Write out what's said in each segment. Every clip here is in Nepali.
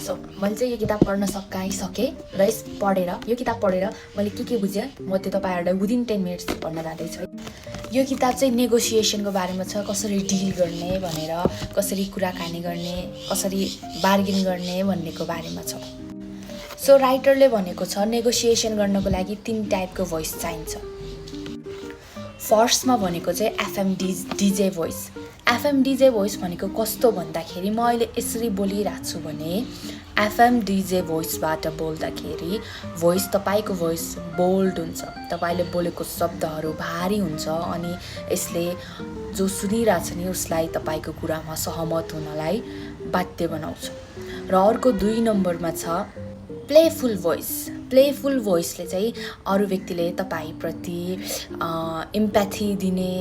सो मैले चाहिँ यो किताब पढ्न सकेँ र पढेर यो किताब पढेर मैले के बुझेँ म त्यो तपाईहरुलाई विदिन 10 मिनट्स भन्न जाँदैछु। यो किताब चाहिँ नेगोसिएसनको बारेमा छ, कसरी डिल गर्ने भनेर, कसरी कुराकानी गर्ने, कसरी बार्गेन गर्ने भन्नेको बारेमा छ। सो राइटरले भनेको छ नेगोसिएसन गर्नको लागि 3 टाइपको भोइस चाहिन्छ। फर्स्टमा भनेको चाहिँ FM DJ voice. FM DJ voice भनेको कस्तो भन्दाखेरि म अहिले यसरी बोलिरहेको छु भने एफएम डीजे भोइसबाट बोल्दाखेरि भोइस तपाईको भोइस बोल्ड हुन्छ, तपाईले बोलेको शब्दहरू भारी हुन्छ अनि यसले जो सुनिरहेछ नि उसलाई तपाईको कुरामा सहमत हुनलाई बाध्य बनाउँछ। र अर्को 2 नम्बरमा छ प्लेफुल भोइस। प्लेफुल भोइसले चाहिँ अरू व्यक्तिले तपाईप्रति एम्प्याथी दिने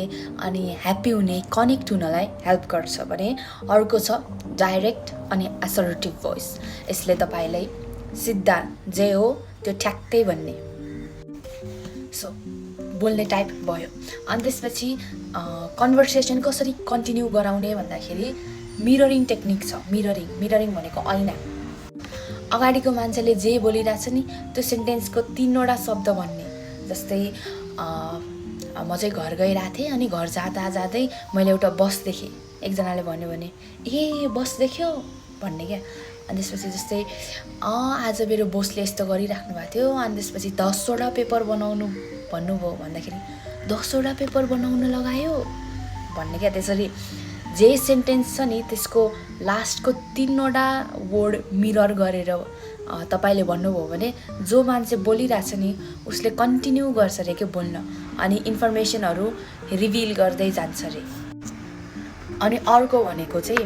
अनि ह्याप्पी हुने, कनेक्ट हुनलाई हेल्प गर्छ भने अर्को छ डाइरेक्ट अनि असर्टिभ भोइस। यसले तपाईलाई सिधा जे हो त्यो ठ्याक्कै भन्ने। सो बोल्ने टाइप भयो। अनि त्यसपछि कन्भर्सेसन कसरी कन्टिन्यू गराउने भन्दाखेरि मिररिङ टेक्निक छ। मिररिङ भनेको ऐना। अगाडिको मान्छेले जे बोलिरहेछ नि त्यो सेन्टेन्सको 3वटा शब्द भन्ने। जस्तै म चाहिँ घर गइरहेको थिएँ अनि घर जाँदै मैले एउटा बस देखेँ। एकजनाले भन्यो भने ए बस देख्यो भन्ने क्या। अनि त्यसपछि जस्तै आज मेरो बोसले यस्तो गरिराख्नु भएको थियो अनि त्यसपछि 10वटा पेपर बनाउनु भन्नुभयो भन्दाखेरि 10वटा पेपर बनाउन लगायो भन्ने क्या। त्यसरी जे सेन्टेन्स छ नि त्यसको लास्टको 3वटा वर्ड मिरर गरेर तपाईले भन्नुभयो भने जो मान्छे बोलिरहेछ नि उसले कन्टिन्यू गर्छ रे के बोल्न अनि इन्फर्मेसनहरू रिभिल गर्दै जान्छ रे। अनि अर्को भनेको चाहिँ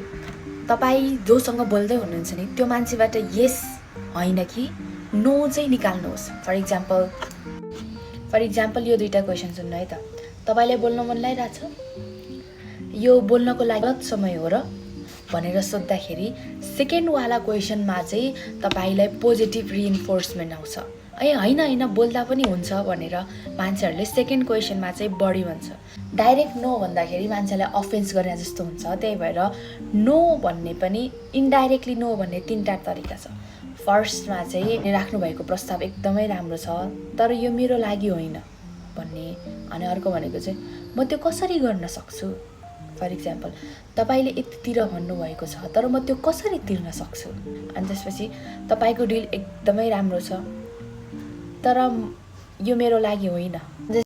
तपाई जोसँग बोल्दै हुनुहुन्छ नि त्यो मान्छेबाट यस हैन कि नो चाहिँ निकाल्नुहोस्। फर इक्जाम्पल यो 2टा क्वेशन सुन्नु है त। तपाईलाई बोल्न मन लागिरहेछ, यो बोल्नको लागि गलत समय हो र भनेर सोध्दाखेरि सेकेन्ड वाला क्वेशनमा चाहिँ तपाईलाई पोजिटिभ रिइन्फोर्समेन्ट आउँछ। हैन बोल्दा पनि हुन्छ भनेर मान्छेहरूले सेकेन्ड क्वेशनमा चाहिँ बढी भन्छ। डाइरेक्ट नो भन्दाखेरि मान्छेलाई अफेन्स गर्ने जस्तो हुन्छ। त्यही भएर नो भन्ने पनि इन्डाइरेक्टली नो भन्ने 3टा तरिका छ। फर्स्टमा चाहिँ राख्नु भएको प्रस्ताव एकदमै राम्रो छ तर यो मेरो लागि होइन भन्ने। अनि अर्को भनेको चाहिँ म त्यो कसरी गर्न सक्छु। फर इक्जाम्पल तपाईले यतितिर भन्नुभएको छ तर म त्यो कसरी तिर्न सक्छु। अनि त्यसपछि तपाईको डिल एकदमै राम्रो छ तर यो मेरो लागि होइन।